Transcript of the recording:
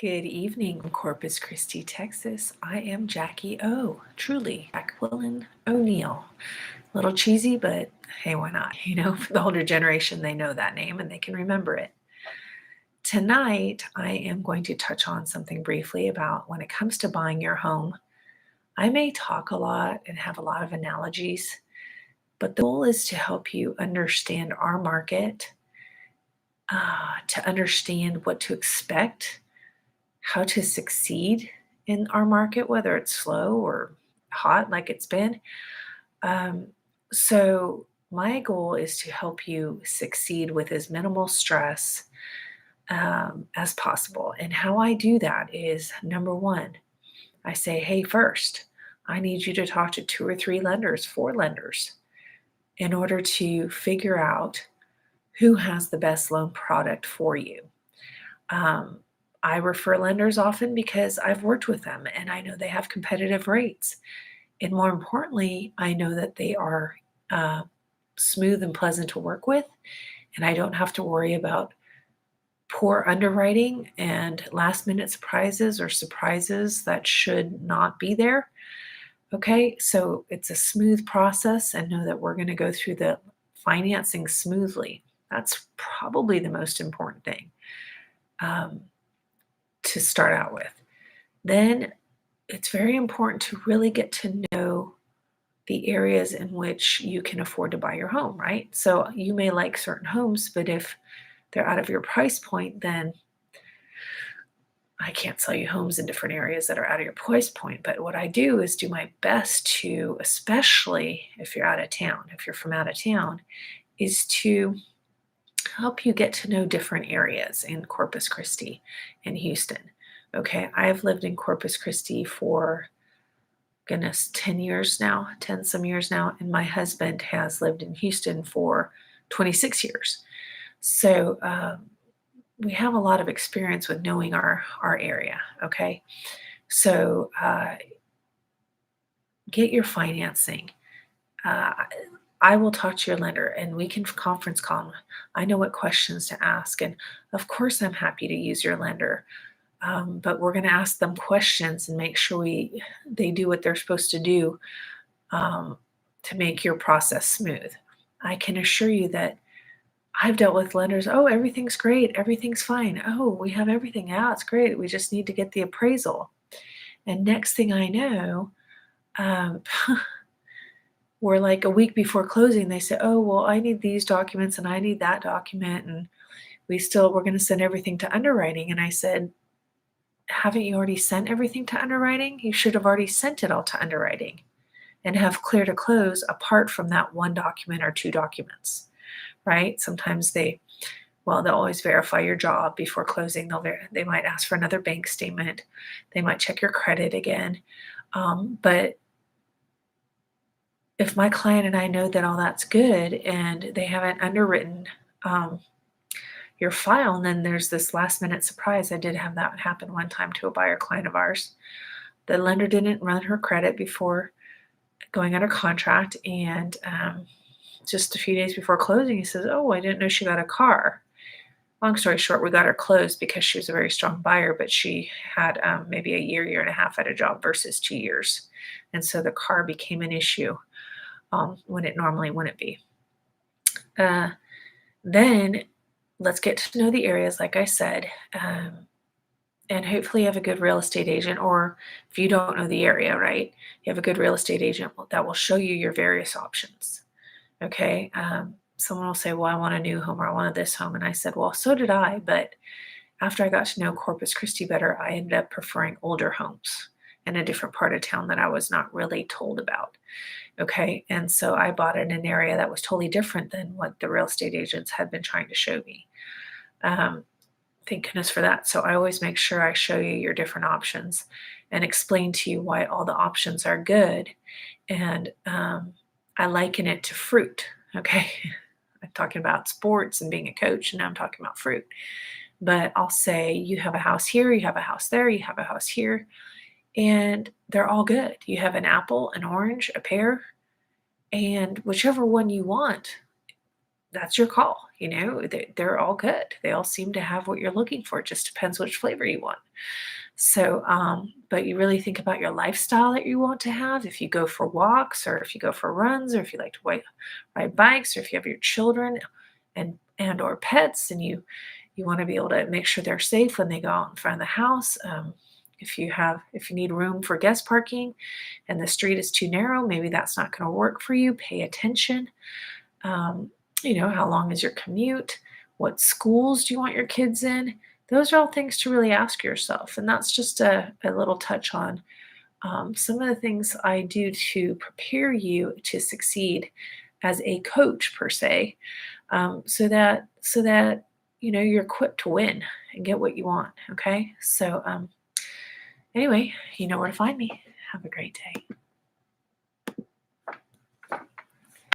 Good evening, Corpus Christi, Texas. I am Jaci-O, truly, Jacqueline O'Neill. A little cheesy, but hey, why not? For the older generation, they know that name and they can remember it. Tonight, I am going to touch on something briefly about when it comes to buying your home. I may talk a lot and have a lot of analogies, but the goal is to help you understand our market, to understand what to expect, how to succeed in our market, whether it's slow or hot like it's been. Um, so, my goal is to help you succeed with as minimal stress as possible. And how I do that is number one, I say, hey, first, I need you to talk to 2 or 3 lenders, 4 lenders, in order to figure out who has the best loan product for you. Um, I refer lenders often because I've worked with them and I know they have competitive rates. And more importantly, I know that they are uh, smooth and pleasant to work with. And I don't have to worry about poor underwriting and last minute surprises or surprises that should not be there. Okay, so it's a smooth process and know that we're going to go through the financing smoothly. That's probably the most important thing. To start out with. Then it's very important to really get to know the areas in which you can afford to buy your home, right? So you may like certain homes, but if they're out of your price point, then I can't sell you homes in different areas that are out of your price point. But what I do is do my best to, especially if you're out of town, if you're from out of town, is to help you get to know different areas in Corpus Christi and Houston. Okay, I've lived in Corpus Christi for goodness, 10 years now, 10 some years now, and my husband has lived in Houston for 26 years. So we have a lot of experience with knowing our area. Okay, so get your financing. Uh, I will talk to your lender and we can conference call. I know what questions to ask. And of course, I'm happy to use your lender. But we're going to ask them questions and make sure they do what they're supposed to do to make your process smooth. I can assure you that I've dealt with lenders. Oh, everything's great. Everything's fine. Oh, we have everything out. It's great. We just need to get the appraisal. And next thing I know, um, we're like a week before closing. They say, oh, well, I need these documents and I need that document. And we're going to send everything to underwriting. And I said, haven't you already sent everything to underwriting? You should have already sent it all to underwriting and have clear to close apart from that one document or 2 documents, right? Sometimes they'll always verify your job before closing. They might ask for another bank statement. They might check your credit again. But if my client and I know that all that's good and they haven't underwritten your file, and then there's this last minute surprise. I did have that happen one time to a buyer client of ours. The lender didn't run her credit before going under contract, and just a few days before closing, he says, oh, I didn't know she got a car. Long story short, we got her closed because she was a very strong buyer, but she had maybe a year and a half at a job versus 2 years. And so the car became an issue when it normally wouldn't be. Then let's get to know the areas, like I said, and hopefully you have a good real estate agent, or if you don't know the area, right, you have a good real estate agent that will show you your various options. Okay. Someone will say, well, I want a new home or I wanted this home. And I said, well, so did I. But after I got to know Corpus Christi better, I ended up preferring older homes in a different part of town that I was not really told about. Okay. And so I bought in an area that was totally different than what the real estate agents had been trying to show me. Thank goodness for that. So I always make sure I show you your different options and explain to you why all the options are good. And I liken it to fruit. Okay. I'm talking about sports and being a coach, and now I'm talking about fruit. But I'll say you have a house here, you have a house there, you have a house here, and they're all good. You have an apple, an orange, a pear, and whichever one you want that's your call. They're all good. They all seem to have what you're looking for. It just depends which flavor you want. So, but you really think about your lifestyle that you want to have. If you go for walks, or if you go for runs, or if you like to ride bikes, or if you have your children and or pets, and you want to be able to make sure they're safe when they go out in front of the house. If you need room for guest parking and the street is too narrow, maybe that's not going to work for you. Pay attention. Um, how long is your commute? What schools do you want your kids in? Those are all things to really ask yourself. And that's just a little touch on some of the things I do to prepare you to succeed as a coach per se, so that you're equipped to win and get what you want. Okay. So anyway, you know where to find me. Have a great day.